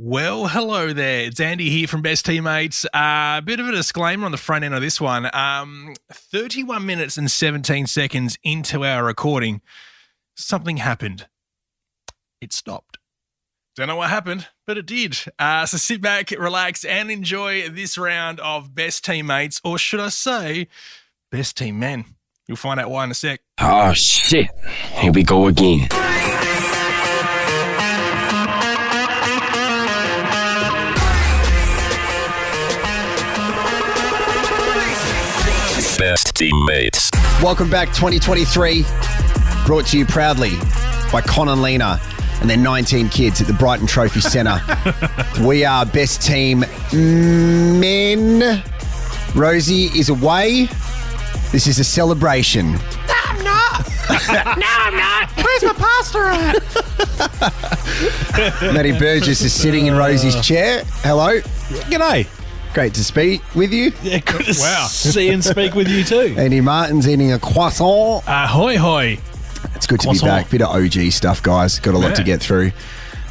Well, hello there. It's Andy here from Best Teammates. A bit of a disclaimer on the front end of this one. 31 minutes and 17 seconds into our recording, something happened. It stopped. Don't know what happened, but it did. So sit back, relax, and enjoy this round of Best Teammates, or should I say, Best Team Men. You'll find out why in a sec. Oh, shit. Here we go again. Best Teammates. Welcome back, 2023. Brought to you proudly by Con and Lena and their 19 kids at the Brighton Trophy Centre. We are Best Team Men. Rosie is away. This is a celebration. No, I'm not. No, I'm not. Where's my pasta at? Matty Burgess is sitting in Rosie's chair. Hello. G'day. Great to speak with you. Yeah, good to see and speak with you too. Andy Martin's eating a croissant. Ahoy, hoy. It's good to Croissant. be back. Bit of OG stuff, guys. Got a lot to get through.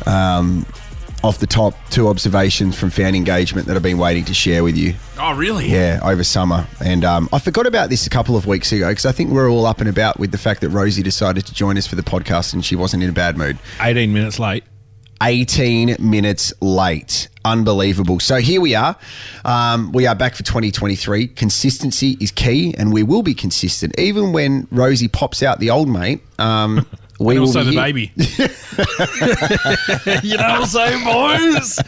Off the top, 2 observations from fan engagement that I've been waiting to share with you. Oh, really? Yeah, over summer. And I forgot about this a couple of weeks ago because I think we're all up and about with the fact that Rosie decided to join us for the podcast and she wasn't in a bad mood. 18 minutes late. 18 minutes late. Unbelievable. So here we are. We are back for 2023. Consistency is key and we will be consistent. Even when Rosie pops out the old mate, we And will also be the here. baby. You know what I'm saying, boys?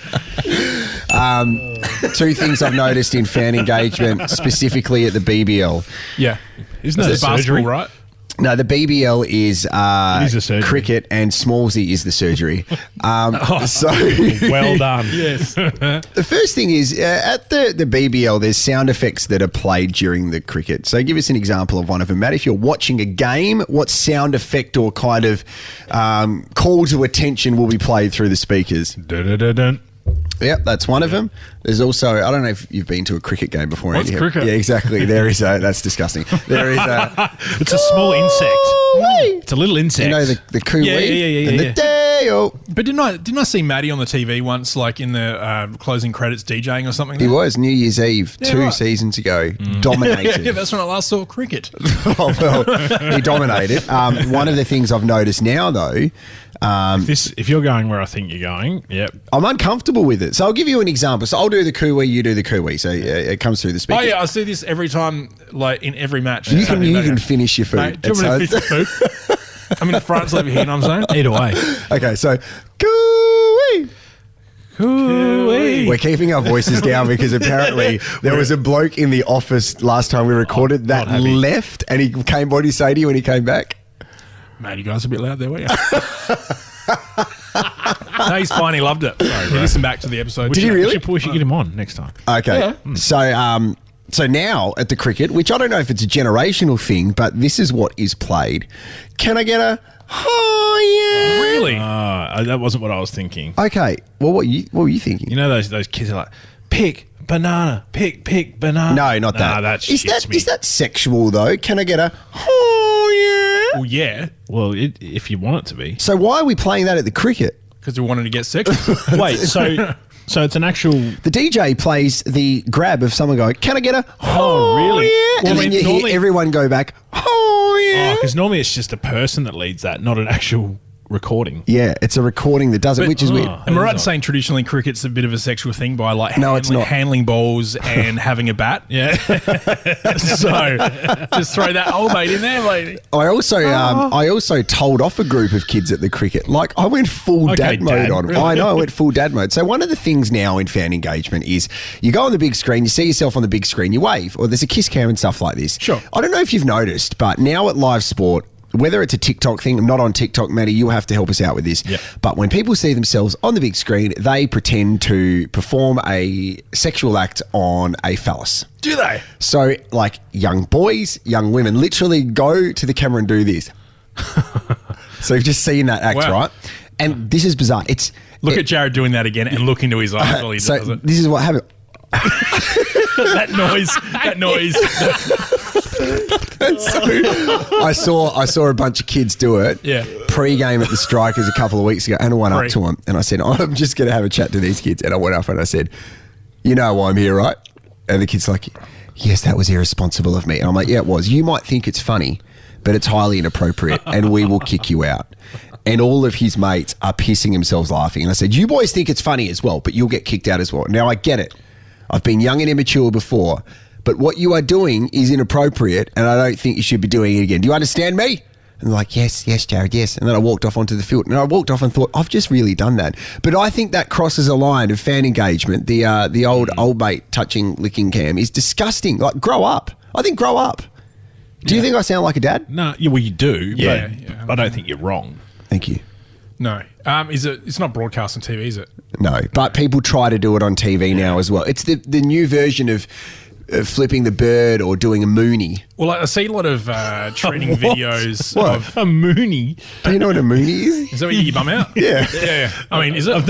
2 things I've noticed in fan engagement, specifically at the BBL. Yeah. Isn't that The a surgery? basketball, right? No, the BBL is, It is a surgery. cricket and Smallsy is the surgery. So Well done. Yes. the first thing is at the BBL, there's sound effects that are played during the cricket. So give us an example of one of them, Matt. If you're watching a game, what sound effect or kind of call to attention will be played through the speakers? Dun-dun-dun-dun. Yep, that's one of them. There's also, I don't know if you've been to a cricket game before. What's Andy. cricket? Yeah, exactly. There is a, that's disgusting. There is a, It's a small insect. Coo-wee. It's a little insect. You know, the coo-wee Yeah, and the day-o. But didn't I see Maddie on the TV once, like in the closing credits DJing or something? He was New Year's Eve 2 right. seasons ago. Dominated. Yeah, that's when I last saw cricket. Oh, well, he dominated. One of the things I've noticed now, though, If you're going where I think you're going, yep. I'm uncomfortable with it. So I'll give you an example. So I'll do the coo-wee, you do the coo-wee. So it comes through the speaker. Oh, yeah, I see this every time, like in every match. You can finish your food. Mate, do you want me to finish the food? I'm in the front over here, you know what I'm saying? Either way. Okay, so coo-wee. Coo-wee. We're keeping our voices down because apparently there was a bloke in the office last time we recorded that not happy. left and he came, what did he say to you when he came back? Mate, you guys are a bit loud there, weren't you? No, he's fine. He loved it. Sorry, bro. Listen back to the episode. Did he really? We should get him on next time. Okay. So now at the cricket, which I don't know if it's a generational thing, but this is what is played. Can I get a oh yeah? Really? That wasn't what I was thinking. Okay. Well, what were you thinking? You know those kids are like, pick banana, pick banana. No, not that. Nah, that is shits that me. is that sexual though? Can I get a oh yeah? Well, yeah, Well, if you want it to be. So why are we playing that at the cricket? because we wanted to get sexual. Wait, so it's an actual. The DJ plays the grab of someone going, "Can I get a Oh, really? yeah?" Well, and I then mean, you hear normally- everyone go back, "Oh yeah." Because normally it's just a person that leads that, not an actual recording. Yeah, it's a recording that does it, which is weird. Am I right in saying traditionally cricket's a bit of a sexual thing by like No, it's not. handling balls and having a bat? Yeah. So just throw that old mate in there, lady. I also told off a group of kids at the cricket. Like I went full Okay, dad mode dad, on. really? I know, I went full dad mode. So one of the things now in fan engagement is you go on the big screen, you see yourself on the big screen, you wave, or there's a kiss cam and stuff like this. Sure. I don't know if you've noticed, but now at live sport, whether it's a TikTok thing, I'm not on TikTok, Matty, you'll have to help us out with this. Yep. But when people see themselves on the big screen, they pretend to perform a sexual act on a phallus. Do they? So, like, young boys, young women literally go to the camera and do this. So you've just seen that act, Wow. right? And this is bizarre. Look at Jared doing that again and look into his eyes while he so does it. this is what happened. That noise. I saw a bunch of kids do it. Yeah. Pre-game at the Strikers a couple of weeks ago, and I went up to them and I said, I'm just going to have a chat to these kids. And I went up and I said, you know why I'm here, right? And the kid's like, yes, that was irresponsible of me. And I'm like, yeah, it was. You might think it's funny, but it's highly inappropriate and we will kick you out. And all of his mates are pissing themselves laughing. And I said, you boys think it's funny as well, but you'll get kicked out as well. Now, I get it. I've been young and immature before, but what you are doing is inappropriate and I don't think you should be doing it again. Do you understand me? And they're like, yes, Jared, yes. And then I walked off onto the field and I walked off and thought, I've just really done that. But I think that crosses a line of fan engagement. The old mate touching, licking cam is disgusting. Like, grow up. I think grow up. Do you think I sound like a dad? No, yeah, well, you do, Yeah, but yeah. I don't think you're wrong. Thank you. No. It's not broadcast on TV, is it? No, but people try to do it on TV now as well. It's the new version of flipping the bird or doing a Mooney. Well, I see a lot of training videos What? of. A Mooney. Do you know what a Mooney is? Is that where you bum out? Yeah. Yeah. I mean, is it? I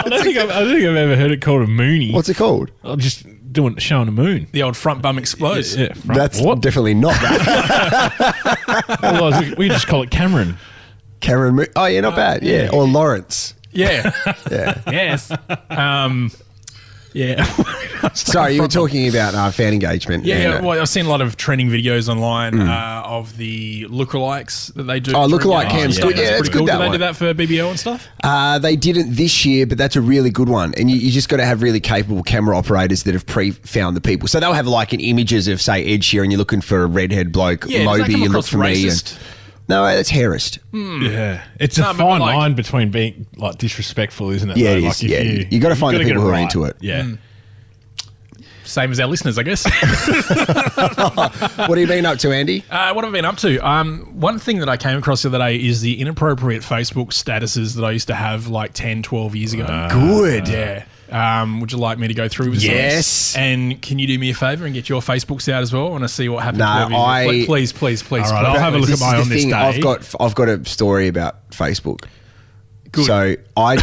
don't think I've ever heard it called a Mooney. What's it called? I'm just showing a moon. The old front bum explodes. Yeah, That's definitely not that. Otherwise, we just call it Cameron. Cameron Mooney. Oh, yeah, not bad. Yeah. Or Lawrence. Yeah. Yeah. Yes. Yeah. Sorry, you were talking about fan engagement. Yeah, and, well, I've seen a lot of training videos online of the lookalikes that they do. Oh, during lookalike games cam's and stuff. good. Yeah, that's pretty good, cool. that Do they one. do that for BBO and stuff? They didn't this year, but that's a really good one. And you just got to have really capable camera operators that have pre-found the people. So they'll have like images of, say, Ed Sheeran, you're looking for a redhead bloke. Yeah, does that Moby, come you look across for me. racist? No, that's Harris. Yeah, it's a No, but fine like- line between being like disrespectful, isn't it? Yeah, though? it Like, is. if Yeah, you got to find the gotta get people who are right. into it. Yeah, Same as our listeners, I guess. What have you been up to, Andy? What have I been up to? One thing that I came across the other day is the inappropriate Facebook statuses that I used to have like 10, 12 years ago. Good. Yeah. Would you like me to go through with Yes. some? And can you do me a favour and get your Facebooks out as well? I want to see what happens. No, to whoever you- please. All right, I'll have a look at my on this day. I've got a story about Facebook. Good. So I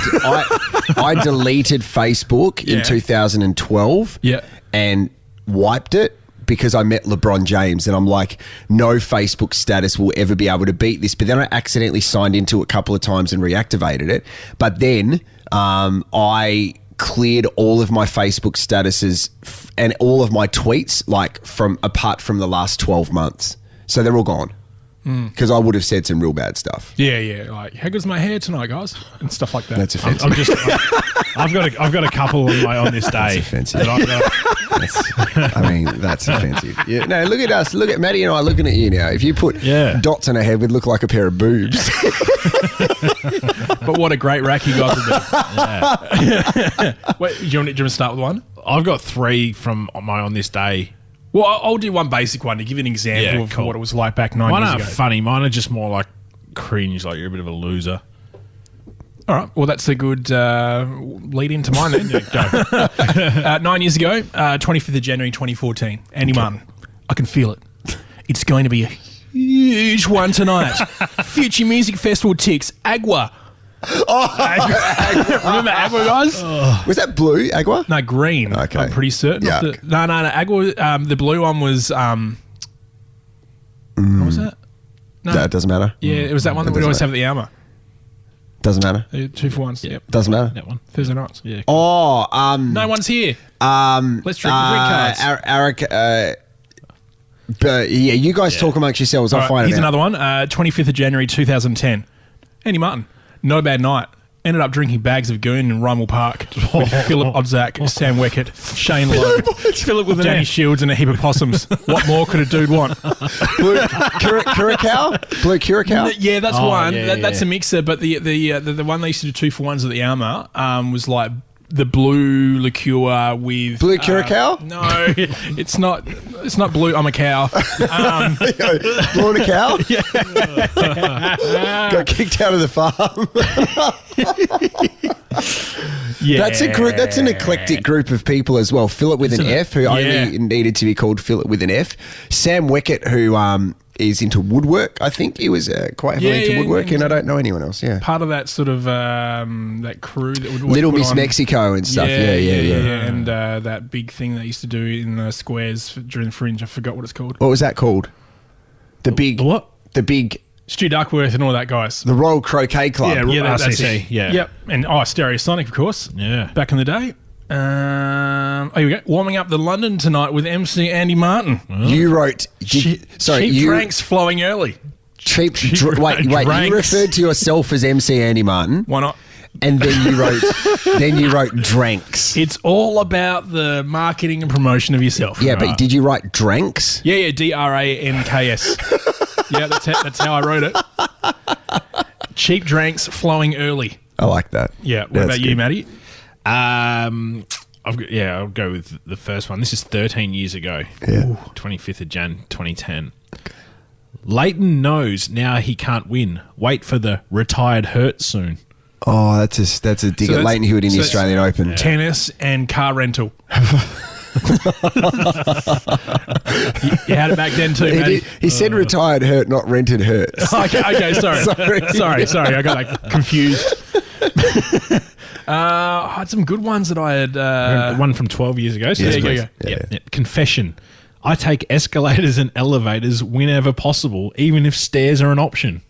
deleted Facebook in Yeah. 2012 Yeah. and wiped it because I met LeBron James and I'm like, no Facebook status will ever be able to beat this. But then I accidentally signed into it a couple of times and reactivated it. But then I cleared all of my Facebook statuses and all of my tweets apart from the last 12 months. So they're all gone. Because I would have said some real bad stuff. Yeah. Like, how good's my hair tonight, guys? And stuff like that. That's offensive. I'm just. I've got a couple on my on this day. offensive. that I've got. That's offensive. Yeah, no, look at us. Look at Maddie and I looking at you now. If you put dots on her head, we'd look like a pair of boobs. But what a great rack you guys have done. Wait, do you want to start with one? I've got 3 from my on this day. Well, I'll do one basic one to give you an example Yeah, of cool. what it was like back 9 Mine years aren't ago. funny. Mine are just more like cringe. Like you're a bit of a loser. All right. Well, that's a good lead into mine then. Go. 9 years ago, 25th of January 2014. Andy Martin, I can feel it. It's going to be a huge one tonight. Future Music Festival ticks. Agua. Remember Agua, guys? Was that blue, Agua? No, green. Okay. I'm pretty certain. Yuck. No. Agua, the blue one was... what was that? No. That doesn't matter. Yeah, it was that one that we doesn't always matter. have at the Alma. Doesn't matter. 2 for 1s. Yep. Doesn't matter. That one. Thursday nights. Yeah. Oh, No one's here. Let's drink the drink cards. Eric, but yeah, you guys talk amongst yourselves. I'll All right, find here's it out. another one. 25th of January 2010. Andy Martin. Not a bad night. Ended up drinking bags of goon in Rymel Park with Philip Odzak, Sam Weckett, Shane Lowe, Philip with an Danny F. Shields, and a heap of possums. What more could a dude want? Blue Curacao? Blue Curacao? Yeah, that's Oh, one. yeah, That's yeah. a mixer, but the one they used to do 2 for 1s at the Alma was like the blue liqueur with Blue Curacao? No, it's not. It's not blue. I'm a cow. Blue and a cow? Got kicked out of the farm. Yeah, That's a group. That's an eclectic group of people as well. Philip with an F, who only needed to be called Philip with an F. Sam Weckett, who is into woodwork. I think he was quite heavily into woodwork, and I don't know anyone else. Yeah, Part of that sort of that crew that would Little put Miss on- Mexico and stuff. Yeah. And that big thing they used to do in the squares during the Fringe. I forgot what it's called. What was that called? The big What? The big Stu Duckworth and all that guys. the Royal Croquet Club. That's RCC, it. yeah. Yep. And Stereosonic, of course. Yeah. Back in the day. Here we go. Warming up the London tonight with MC Andy Martin. You wrote. Cheap you drinks flowing early. cheap. Wait. You Dranks. referred to yourself as MC Andy Martin, Why not? and then you wrote dranks. It's all about the marketing and promotion of yourself. Yeah, but did you write dranks? Yeah, DRANKS. Yeah, that's how I wrote it. Cheap drinks flowing early. I like that. Yeah. What That's about you, good. Matty? I'll go with the first one. This is 13 years ago. Yeah. 25th of Jan 2010. Leighton knows now he can't win. Wait for the retired Hurt soon. Oh, that's a dig at Leighton Hewitt in the Australian Open. Tennis and car rental. You had it back then too, Matty. He said retired hurt, not rented hurt. Okay, sorry. sorry. I got that confused. I had some good ones that I had. One from 12 years ago. So Yes, there please. you go. Yeah, Yep. yeah. Confession. I take escalators and elevators whenever possible, even if stairs are an option.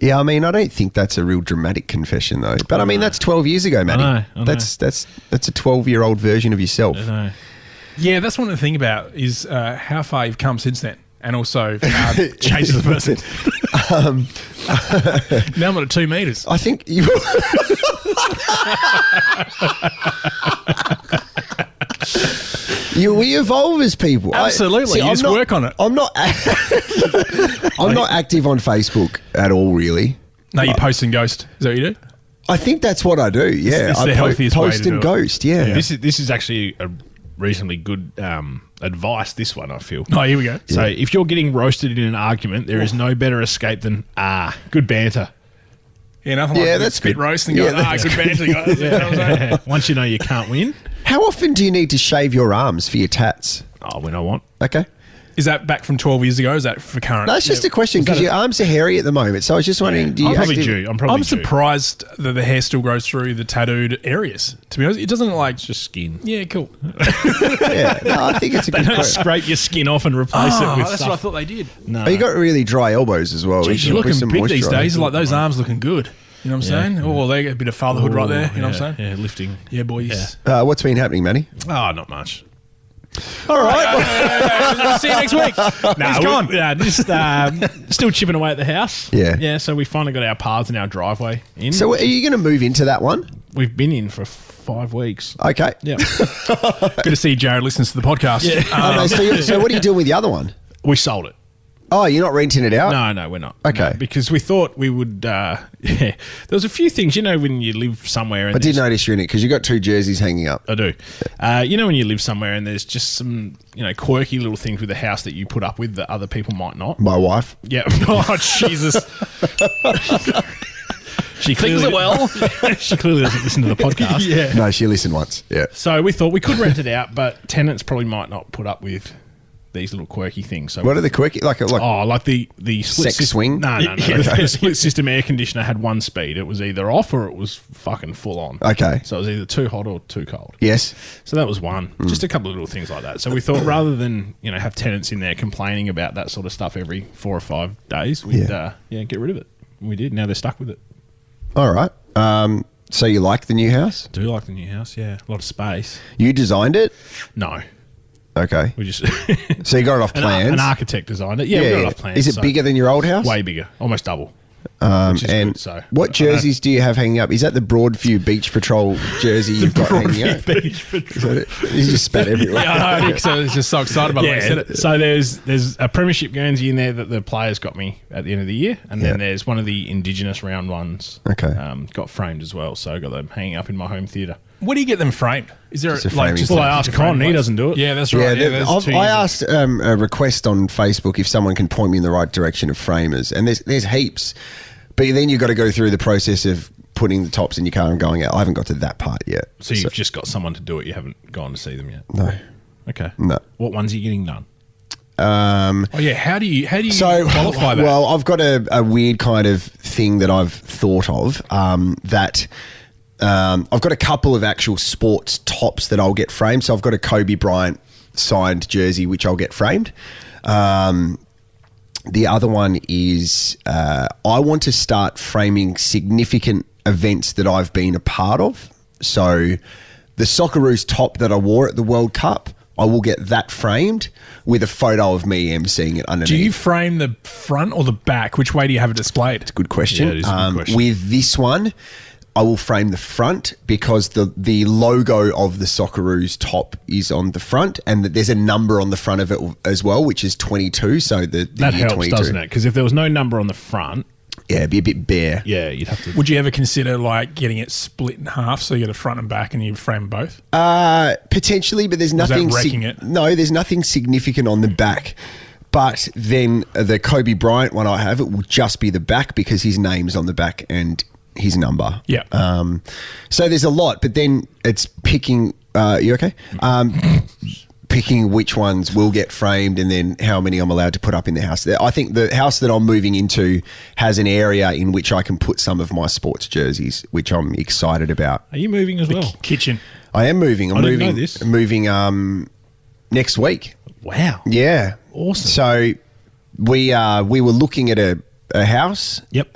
Yeah, I mean, I don't think that's a real dramatic confession though. But I mean, that's 12 years ago, Matty. I know. That's a 12-year-old version of yourself. No. Yeah, that's one of the things about is how far you've come since then, and also changes the person. Now I'm at 2 meters. I think you. We evolve as people. Absolutely. You just work on it. I'm not. I'm not active on Facebook at all, really. No, you post and ghost. Is that what you do? I think that's what I do. Yeah, It's I the healthiest way post to and do it. ghost. Yeah. This is actually a reasonably good advice, this one, I feel. Oh, here we go. So if you're getting roasted in an argument, there is no better escape than, good banter. Yeah, nothing Yeah, like that's spit good. roast and Yeah, go, that's good banter, guys. You know what I'm saying? Once you know you can't win, How often do you need to shave your arms for your tats? when I want. Okay. Is that back from 12 years ago? Or is that for current? That's just a question because your arms are hairy at the moment. So I was just wondering, do you I'm probably active- due. I'm probably I'm due. surprised that the hair still grows through the tattooed areas. To be honest, it doesn't like It's just skin. Yeah, cool. Yeah, no, I think it's a good Don't question. scrape your skin off and replace it with that's stuff. what I thought they did. No. Oh, you got really dry elbows as well. Jeez, you're looking big these days. Like those arms looking good. You know what I'm saying? Oh, they get a bit of fatherhood right there. You know what I'm saying? Yeah, lifting. Yeah, boys. What's been happening, Matty? Oh, not much. All right. See you next week. Nah, He's gone. Just still chipping away at the house. Yeah. Yeah, so we finally got our paths and our driveway in. So are you going to move into that one? We've been in for 5 weeks. Okay. Yeah. Good to see Jared listens to the podcast. Okay, so what are you doing with the other one? We sold it. Oh, you're not renting it out? No, we're not. Okay. No, because we thought we would, there was a few things, when you live somewhere. And I did there's- notice you're in it because you got 2 jerseys hanging up. I do. When you live somewhere and there's just some, quirky little things with the house that you put up with that other people might not. My wife. Yeah. Oh, Jesus. She clearly, she clearly doesn't listen to the podcast. Yeah. No, she listened once. Yeah. So we thought we could rent it out, but tenants probably might not put up with these little quirky things. So What are the quickie? Like the split Sex swing? No. Yeah. The split system air conditioner had one speed. It was either off or it was fucking full on. Okay. So it was either too hot or too cold. Yes. So that was one. Just a couple of little things like that. So we thought rather than have tenants in there complaining about that sort of stuff every 4 or 5 days, we'd get rid of it. And we did. Now they're stuck with it. All right. So you like the new house? Do like the new house? Yeah, a lot of space. You designed it? No, Okay. we just So you got it off plans? An architect designed it. Yeah, we got it off plans. Is it so- bigger than your old house? Way bigger, almost double. Which is And good, so what jerseys do you have hanging up? Is that the Broadview Beach Patrol jersey you've got hanging up? Is that it? You just spat everywhere. Yeah, I know. So I was just so excited by the way you said it. So there's a premiership Guernsey in there that the players got me at the end of the year, and then there's one of the Indigenous round ones. Okay. Got framed as well, so I got them hanging up in my home theatre. What do you get them framed? Is there Just a framing Well, I asked Con, he doesn't do it. Yeah, that's Yeah, right. there's 2 I years. asked a request on Facebook if someone can point me in the right direction of framers, and there's heaps, but then you've got to go through the process of putting the tops in your car and going out. I haven't got to that part yet. So you've just got someone to do it. You haven't gone to see them yet. No, Okay. no. What ones are you getting done? Oh yeah, how do you qualify that? Well, I've got a weird kind of thing that I've thought of that I've got a couple of actual sports tops that I'll get framed. So I've got a Kobe Bryant signed jersey, which I'll get framed. The other one is I want to start framing significant events that I've been a part of. So the Socceroos top that I wore at the World Cup, I will get that framed with a photo of me emceeing it underneath. Do you frame the front or the back? Which way do you have it displayed? Good question. Yeah, it is a good question. With this one, I will frame the front because the logo of the Socceroos top is on the front, and there's a number on the front of it as well, which is 22. So the that year helps, 22. doesn't it? Because if there was no number on the front, Yeah, it'd be a bit bare. yeah, you'd have to. Would you ever consider like getting it split in half so you get a front and back and you frame both? Potentially, but there's that nothing. wrecking it? No, there's nothing significant on the back. But then the Kobe Bryant one I have, it will just be the back because his name's on the back and his number. Yeah. So there's a lot, but then it's picking. You okay? Picking which ones will get framed and then how many I'm allowed to put up in the house. I think the house that I'm moving into has an area in which I can put some of my sports jerseys, which I'm excited about. Are you moving as well? Kitchen. I am moving. I'm I didn't moving. know this. Moving next week. Wow. Yeah. Awesome. So we were looking at a house. Yep.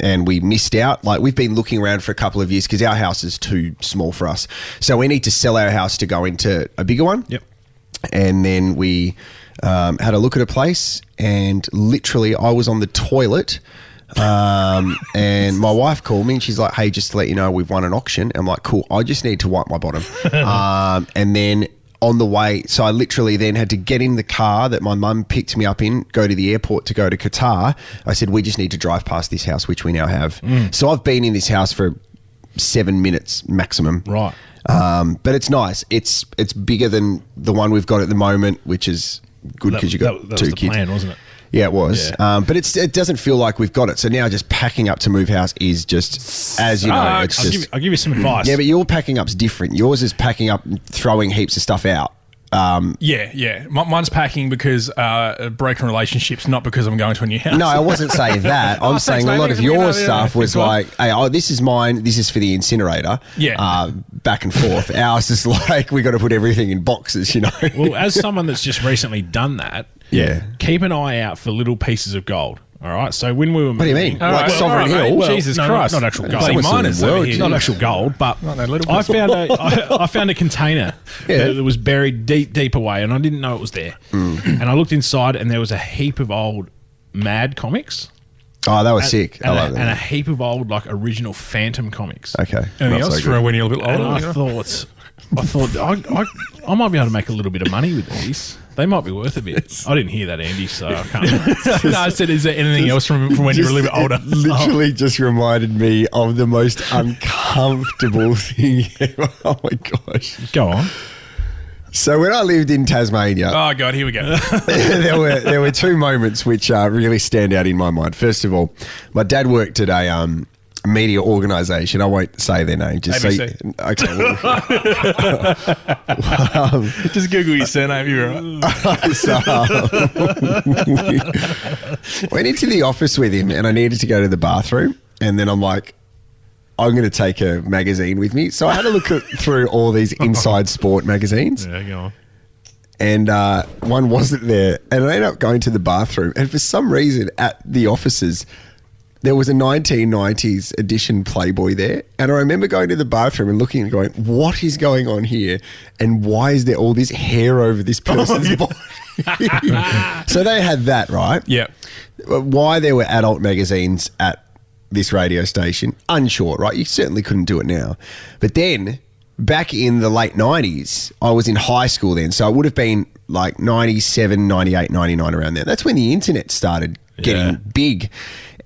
And we missed out. Like, we've been looking around for a couple of years because our house is too small for us. So we need to sell our house to go into a bigger one. Yep. And then we had a look at a place, and literally I was on the toilet and my wife called me and she's like, hey, just to let you know, we've won an auction. I'm like, cool, I just need to wipe my bottom. And then on the way, so I literally then had to get in the car that my mum picked me up in, go to the airport to go to Qatar. I said, we just need to drive past this house, which we now have. So I've been in this house for 7 minutes maximum. Right. But it's nice. It's bigger than the one we've got at the moment, which is good because you got that two was the kids. plan, wasn't it? Yeah, it was. Yeah. But it doesn't feel like we've got it. So now just packing up to move house is just, as you know, it's I'll just... I'll give you some advice. Yeah, but your packing up's different. Yours is packing up, throwing heaps of stuff out. Yeah. Mine's packing because a broken relationship's not because I'm going to a new house. No, I wasn't saying that. I'm saying a lot of your stuff was like, hey, this is mine. This is for the incinerator. Yeah. Back and forth. Ours is like, we got to put everything in boxes, you know. Well, as someone that's just recently done that, Yeah. keep an eye out for little pieces of gold. All right. So when we were, What do you mean? All Like right, Sovereign all right, Hill? mate. Jesus Christ. not actual gold. See, What's mine the is over world, here. Not actual gold, but Not that little I pistol. found I found a container Yeah. that was buried deep away, and I didn't know it was there. And I looked inside, and there was a heap of old Mad comics. Oh, that was sick. I love And a that. heap of old like original Phantom comics. Okay. Anything Not else so for good. when you're a little And older? I thought I might be able to make a little bit of money with these. They might be worth a bit. I didn't hear that, Andy, so I can't. No, I said, is there anything else from when you were a little bit older? Literally just reminded me of the most uncomfortable thing ever. Oh my gosh. Go on. So when I lived in Tasmania, Oh, God, here we go. there were two moments which really stand out in my mind. First of all, my dad worked at a media organisation. I won't say their name. Just ABC. Okay. Just Google your surname. You're right. So, went into the office with him and I needed to go to the bathroom. And then I'm like, I'm going to take a magazine with me. So I had a look through all these Inside Sport magazines. Yeah, go on. And one wasn't there. And I ended up going to the bathroom. And for some reason at the offices, there was a 1990s edition Playboy there. And I remember going to the bathroom and looking and going, what is going on here? And why is there all this hair over this person's body? So they had that, right? Yeah. Why there were adult magazines at this radio station, unsure, right? You certainly couldn't do it now. But then back in the late 90s, I was in high school then. So it would have been like 97, 98, 99 around there. That's when the internet started getting big.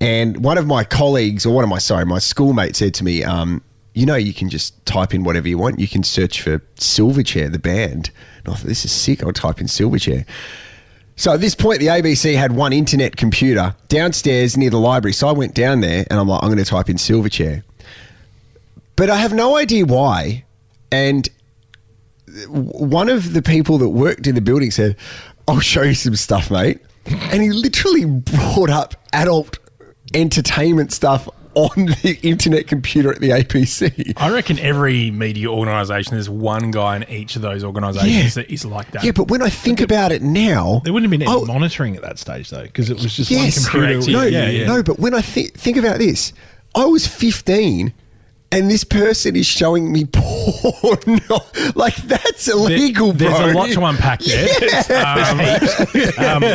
And one of my colleagues, or my schoolmate said to me, you know, you can just type in whatever you want. You can search for Silverchair, the band. And I thought, this is sick. I'll type in Silverchair. So at this point, the ABC had one internet computer downstairs near the library. So I went down there and I'm like, I'm going to type in Silverchair. But I have no idea why. And one of the people that worked in the building said, I'll show you some stuff, mate. And he literally brought up adult entertainment stuff on the internet computer at the APC. I reckon every media organisation, there's one guy in each of those organisations that is like that. Yeah, but when I think about it now, There wouldn't have been any monitoring at that stage, though, because it was just yes, one computer. correct. No, but when I think about this, I was 15 and this person is showing me porn. Like, that's illegal, bro. There's a lot to unpack there.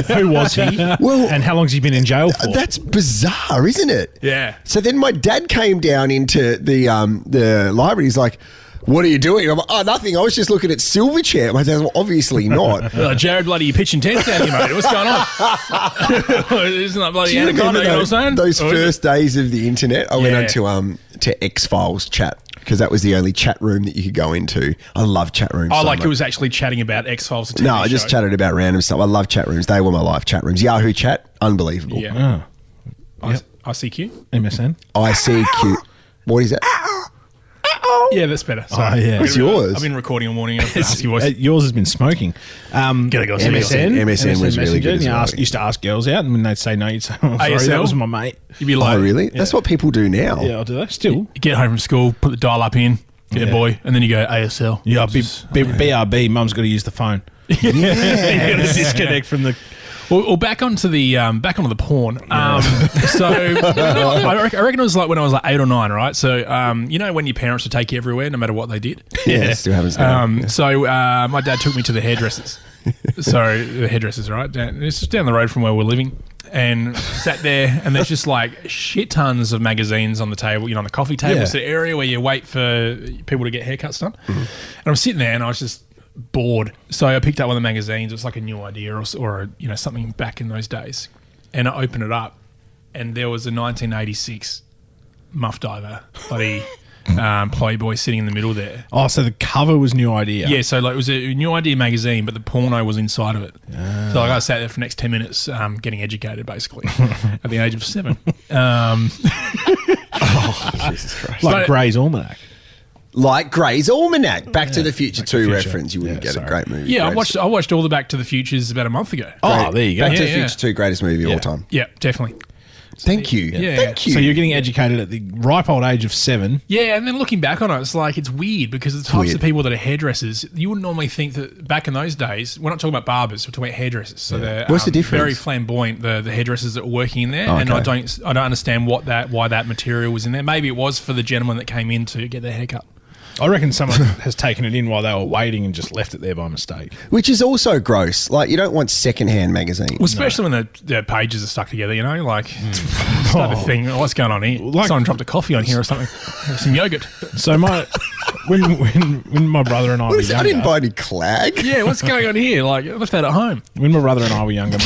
Who was he? Well, and how long's he been in jail for? That's bizarre, isn't it? Yeah. So then my dad came down into the library. He's like, "What are you doing?" I'm like, "Oh, nothing. I was just looking at Silverchair." My dad's like, "Well, obviously not." Jared, bloody, you pitching tents down here, mate. What's going on? Isn't that bloody Do you anaconda? remember You know what I'm saying? those first days of the internet? I went Yeah. on to X-Files chat because that was the only chat room that you could go into. I love chat rooms. Oh, so like much. it was actually chatting about X-Files. No, I just chatted about random stuff. I love chat rooms. They were my life, chat rooms. Yahoo chat, unbelievable. Yeah. Oh, ICQ? MSN. ICQ. What is that? Yeah, that's better. Sorry. yeah. What's yours? I've been recording all morning. Husky voice. Yours has been smoking. Gotta go see MSN. MSN was really good as You well. used to ask girls out, and when they'd say no, you'd say, "Oh, sorry, ASL? that was my mate." You'd be like, Oh, really? That's what people do now. Yeah, I'll do that. Still. You get home from school, put the dial up in, get a Yeah. boy, and then you go ASL. Yeah, BRB. Mum's got to use the phone. You got to disconnect from the. Well, back onto the porn. So I reckon it was like when I was like 8 or 9, right? So you know when your parents would take you everywhere, no matter what they did. Yeah, it still happens now. So my dad took me to the hairdressers. So the hairdressers, right? It's just down the road from where we're living, and sat there, and there's just like shit tons of magazines on the table, you know, on the coffee table, Yeah. it's the area where you wait for people to get haircuts done. And I'm sitting there, and I was just bored, so I picked up one of the magazines. It was like a new idea or you know, something back in those days, and I opened it up, and there was a 1986 Muff Diver bloody Playboy sitting in the middle there. Oh, so the cover was New Idea. Yeah, so like it was a New Idea magazine, but the porno was inside of it. So like I sat there for the next 10 minutes getting educated, basically, at the age of 7. Jesus Christ. Like But- Grey's Almanac. Like Grey's Almanac, Back to the Future Back to the 2 Future. reference. You wouldn't Yeah, get sorry. a great movie. Yeah, I Greatest- watched all the Back to the Futures about a month ago. Oh, there you go. Back to the Yeah, Future 2, greatest movie of all time. Yeah, definitely. Thank you. Yeah. Thank you. So you're getting educated at the ripe old age of 7. Yeah, and then looking back on it, it's like it's weird because the types weird. of people that are hairdressers, you wouldn't normally think that back in those days, we're not talking about barbers, we're talking about hairdressers. So they're What's the difference? very flamboyant, the hairdressers that were working in there, Oh, and I okay. don't understand why that material was in there. Maybe it was for the gentleman that came in to get their haircut. I reckon someone has taken it in while they were waiting and just left it there by mistake. Which is also gross. Like, you don't want secondhand magazines. Well, especially when the pages are stuck together, you know, like it's not a thing. What's going on here? Like- Someone dropped a coffee on here or something. Some yogurt. So when my brother and I What were is it? I younger, didn't buy any clag. Yeah, what's going on here? Like I left that at home. when my brother and I were younger,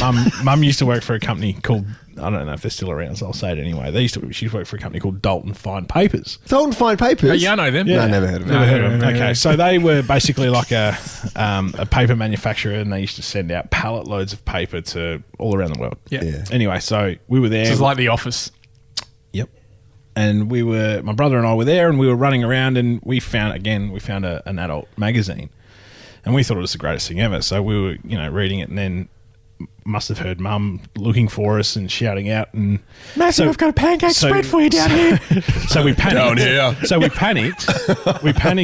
mum used to work for a company called, I don't know if they're still around, so I'll say it anyway. She worked for a company called Dalton Fine Papers. Don't find papers. Oh, yeah, I know them. No, I never heard of it. Never heard of them. Okay, so they were basically like a paper manufacturer, and they used to send out pallet loads of paper to all around the world. Yeah. Yeah. Anyway, so we were there. This is like The Office. Yep. And my brother and I were there, and we were running around, and we found an adult magazine, and we thought it was the greatest thing ever. So we were, reading it, and then must have heard Mum looking for us and shouting out, and Matthew, I've got a pancake spread for you down here. So we panicked. Down here. So we panicked.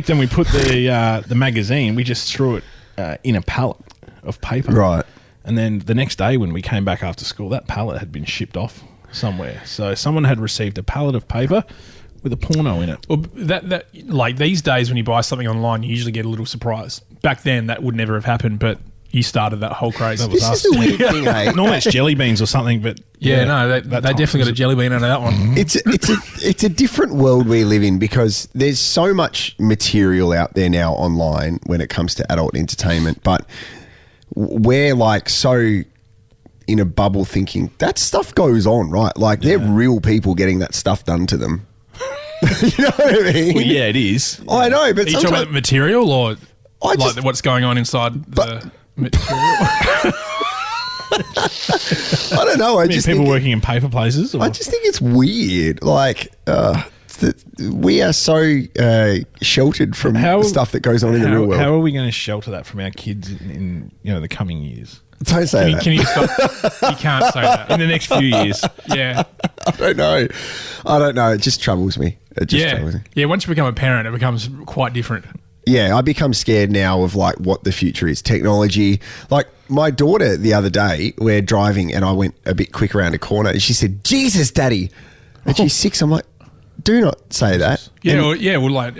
and we put the magazine. We just threw it in a pallet of paper. Right. And then the next day when we came back after school, that pallet had been shipped off somewhere. So someone had received a pallet of paper with a porno in it. Well, that like these days when you buy something online, you usually get a little surprise. Back then, that would never have happened, but you started that whole craze. That was This us. is the weird thing, hey? Normally it's jelly beans or something, but Yeah, no, they that definitely got a jelly bean out of that one. It's a different world we live in because there's so much material out there now online when it comes to adult entertainment, but we're like so in a bubble thinking that stuff goes on, right? Like they're real people getting that stuff done to them. You know what I mean? Well, yeah, it is. I know, but Are you talking sometimes about material or I like just- what's going on inside the material? I don't know. I just people think working in paper places. Or? I just think it's weird. Like we are so sheltered from the stuff that goes on in the real world. How are we going to shelter that from our kids in the coming years? Don't say that. Can you stop? You can't say that. In the next few years. Yeah. I don't know. It just troubles me. Troubles me. Yeah. Once you become a parent, it becomes quite different. Yeah, I become scared now of like what the future is. Technology. Like my daughter the other day, we're driving and I went a bit quick around a corner and she said, "Jesus, Daddy." And she's 6. I'm like, do not say that. Yeah. Well, like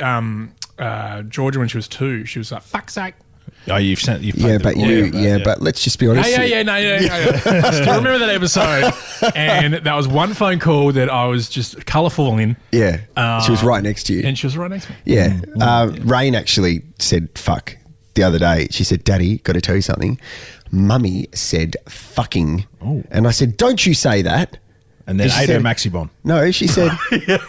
Georgia when she was 2, she was like, "Fuck's sake." Oh, you've played but let's just be honest. Yeah. Still remember that episode. And that was one phone call that I was just colourful in. Yeah. She was right next to you. And she was right next to me. Yeah. Rain actually said fuck the other day. She said, "Daddy, got to tell you something. Mummy said fucking." Oh. And I said, "Don't you say that." And then And she ate her said- Maxi-Bon. No, she said,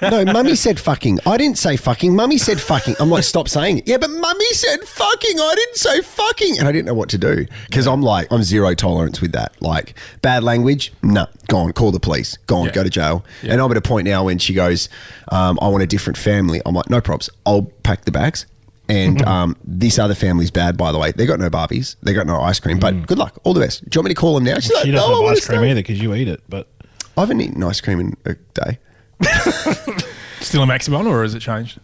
no, Mummy said fucking. I didn't say fucking. Mummy said fucking. I'm like, stop saying it. Yeah, but Mummy said fucking. I didn't say fucking. And I didn't know what to do because I'm zero tolerance with that. Like bad language, no, gone, call the police, gone, go to jail. Yeah. And I'm at a point now when she goes, I want a different family. I'm like, no props. I'll pack the bags. And this other family's bad, by the way. They got no Barbies. They got no ice cream. But good luck. All the best. Do you want me to call them now? She's like, She no, doesn't I have want ice to cream stay. either because you eat it. But I haven't eaten ice cream in a day. Still a Maximum, or has it changed?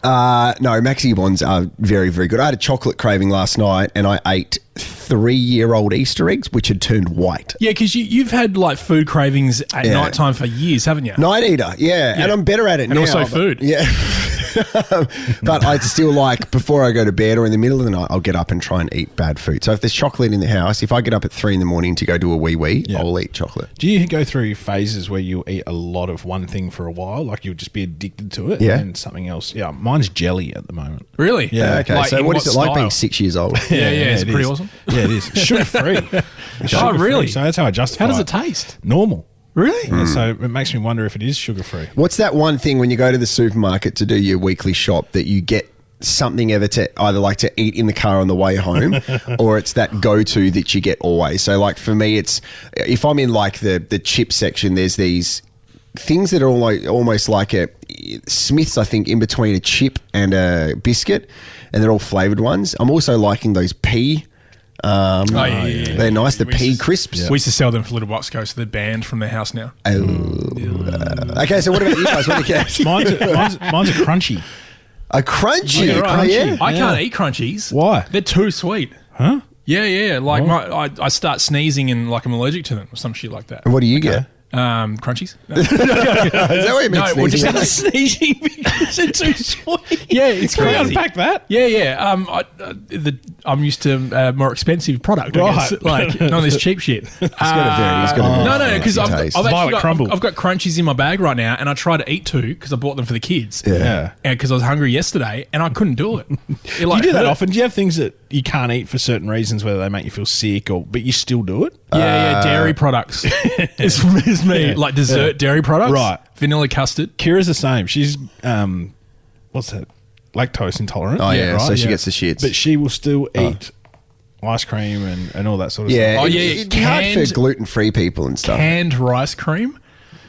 No, Maxi Bonds are very, very good. I had a chocolate craving last night and I ate 3-year-old Easter eggs, which had turned white. Yeah, because you've had like food cravings at night time for years, haven't you? Night eater, yeah. And I'm better at it And now. also but- food. Yeah. But I'd still like, before I go to bed or in the middle of the night, I'll get up and try and eat bad food. So if there's chocolate in the house, if I get up at 3 a.m. to go do a wee, I'll eat chocolate. do you go through phases where you'll eat a lot of one thing for a while? Like you'll just be addicted to it Yeah. and then something else? Yeah, mine's jelly at the moment. Really? Yeah. Okay, Like, so in what is it like style? being 6 years old? Yeah, it's it pretty is. awesome. Yeah, it is. Sugar-free. Oh, really? So that's how I justify How does it taste? Normal. Really? Yeah, so it makes me wonder if it is sugar-free. What's that one thing when you go to the supermarket to do your weekly shop that you get something ever to either like to eat in the car on the way home or it's that go-to that you get always? So like for me, it's if I'm in like the chip section, there's these things that are almost like a Smith's, I think, in between a chip and a biscuit, and they're all flavored ones. I'm also liking those pea. They're nice. The pea crisps. We used to sell them for Little Boxco, so they're banned from their house now. Okay, so what about you guys? What do you get? Mine's a crunchy. A crunchy. Yeah, Oh, crunchy. yeah. I can't eat crunchies. Why? They're too sweet. Huh? Yeah. Like I start sneezing and like I'm allergic to them or some shit like that. What do you get? Crunchies? No. Is that what you meant? No, or sneezing? just sneezing because they're too sweet. Yeah, it's Can we crazy. unpack that? Yeah. I'm used to more expensive product, I guess. Right. Like none of this cheap shit. He's got a No, very because fancy I've taste. actually Violet got, crumble. I've got crunchies in my bag right now, and I try to eat 2 because I bought them for the kids. Yeah. And because I was hungry yesterday, and I couldn't do it. It like, You do that hurt. often. Do you have things that you can't eat for certain reasons, whether they make you feel sick but you still do it? Yeah, dairy products. it's me. Yeah. Like dessert dairy products. Right. Vanilla custard. Kira's the same. She's what's that? Lactose intolerant. Oh, yeah, right? so she gets the shits. But she will still eat ice cream and all that sort of Yeah, Oh, stuff. yeah, it'd be hard for canned- gluten-free people and stuff. Canned rice cream.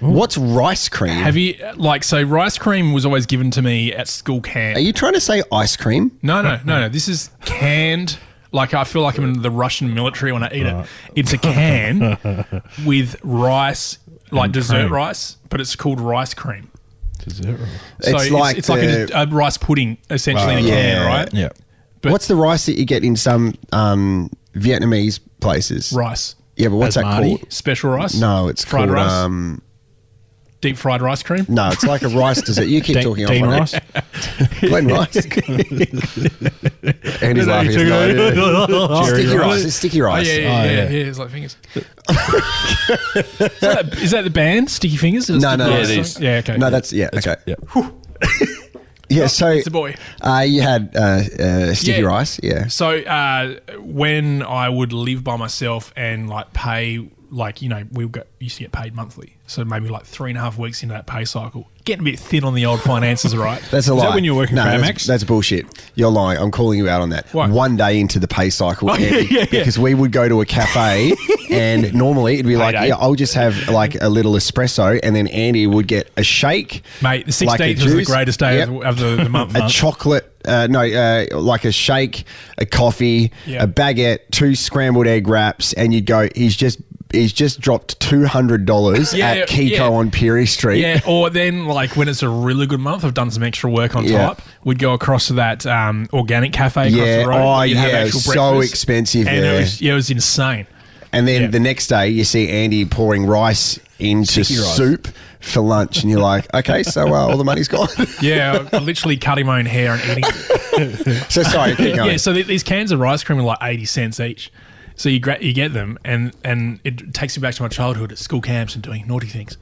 What's rice cream? Have you, so rice cream was always given to me at school canned. Are you trying to say ice cream? No. This is canned. Like I feel like I'm in the Russian military when I eat it. It's a can with rice, like And dessert cream. rice, but it's called rice cream. Dessert roll. So It's like it's like a rice pudding essentially in a can, right? Yeah. But- What's the rice that you get in some Vietnamese places? Rice, Yeah, but what's that Basmati? called? special rice. No, it's fried called rice, deep fried rice cream. no, it's like a rice dessert. You keep talking Dean off on Rice. it. Glen Rice. And he's laughing. He's like, sticky rice. It's sticky Oh rice. yeah. It's like fingers. Is that the band Sticky Fingers? No, Sticky no, Rice it song? is. Yeah, okay. No, that's okay. Yeah. Yeah, so It's a boy. you had sticky Yeah. rice. Yeah. So when I would live by myself and like pay like, you know, used to get paid monthly. So maybe like 3.5 weeks into that pay cycle, getting a bit thin on the old finances, right? That's a lie. Is that when you were working for Amex? That's bullshit. You're lying. I'm calling you out on that. What? One day into the pay cycle, Oh, Andy, yeah. because we would go to a cafe and normally it'd be like, Payday. yeah, I'll just have like a little espresso, and then Andy would get a shake. Mate, the 16th like a was the juice. greatest day Yep. of the month. A chocolate, like a shake, a coffee, Yeah. a baguette, 2 scrambled egg wraps, and you'd go, he's just dropped $200 Yeah, at Kiko yeah. on Peary Street. Yeah, or then like when it's a really good month, I've done some extra work on Yeah. top. We'd go across to that organic cafe across Yeah. the road. Oh, where you'd have yeah. actual So breakfast. expensive And there. it was insane. And then Yeah. the next day, you see Andy pouring rice into Sticky rice. soup for lunch, and you're like, okay, so all the money's gone. Yeah, I literally cutting my own hair and eating it. So sorry, keep going. Yeah, so these cans of rice cream are like 80 cents each. So you get them, and it takes me back to my childhood at school camps and doing naughty things.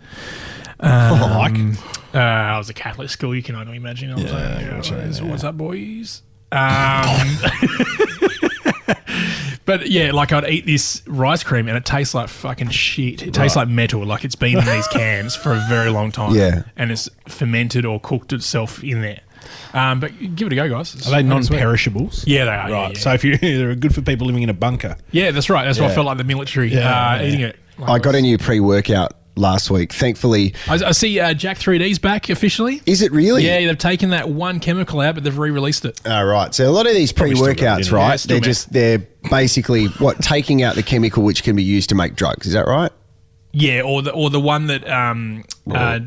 I was a Catholic school. You can only imagine. What's up, boys? But yeah, like I'd eat this rice cream and it tastes like fucking shit. It tastes like metal. Like it's been in these cans for a very long time. Yeah. and it's fermented or cooked itself in there. But give it a go, guys. Are they non-perishables? Yeah, they are. Right. Yeah. So if they're good for people living in a bunker. Yeah, that's right. That's why I Yeah. felt like the military Yeah, eating it. I got a new pre-workout last week. Thankfully, I see Jack 3D's back officially. is it really? Yeah, they've taken that one chemical out, but they've re-released it. All right. So a lot of these Probably still got it pre-workouts, in it. right? Yeah, still they're basically taking out the chemical which can be used to make drugs. Is that right? Yeah, or the one that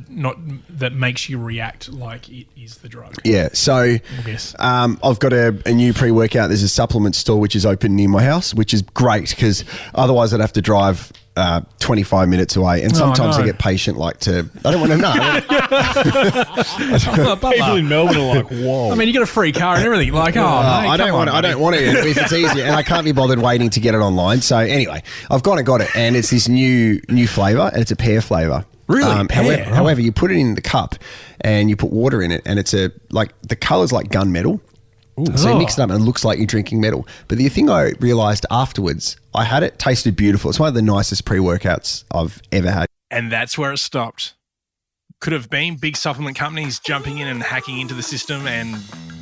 not that makes you react like it is the drug. Yeah. So I guess. I've got a new pre-workout. There's a supplement store which is open near my house, which is great because otherwise I'd have to drive 25 minutes away. And sometimes no. I get patient I don't want to know. People in Melbourne are like, whoa. I mean, you get a free car and everything. Like, I don't want it if it's easier, and I can't be bothered waiting to get it online. So anyway, I've gone and got it, and it's this new flavour, and it's a pear flavour. Really? Pear? However, you put it in the cup, and you put water in it, and it's the colour's like gunmetal. So you mix it up and it looks like you're drinking metal. But the thing I realised afterwards, I had it, tasted beautiful. It's one of the nicest pre-workouts I've ever had. And that's where it stopped. Could have been big supplement companies jumping in and hacking into the system and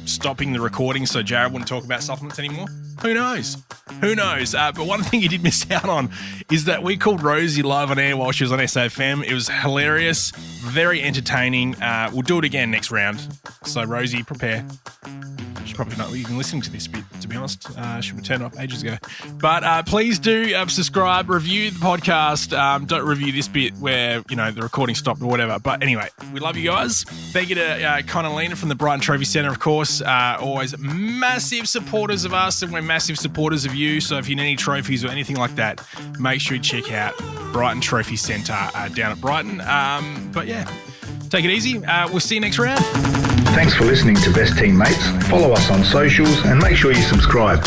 stopping the recording so Jared wouldn't talk about supplements anymore. Who knows? Who knows? But one thing you did miss out on is that we called Rosie live on air while she was on SAFM. It was hilarious, very entertaining. We'll do it again next round. So Rosie, prepare. She's probably not even listening to this bit, to be honest. She would turn off ages ago. But please do subscribe, review the podcast. Don't review this bit where, the recording stopped or whatever. But anyway, we love you guys. Thank you to Con and Lena from the Brighton Trophy Centre, of course. Always massive supporters of us, and we're massive supporters of you. So if you need any trophies or anything like that, make sure you check out Brighton Trophy Centre down at Brighton. But yeah, take it easy. We'll see you next round. Thanks for listening to Best Teammates. Follow us on socials and make sure you subscribe.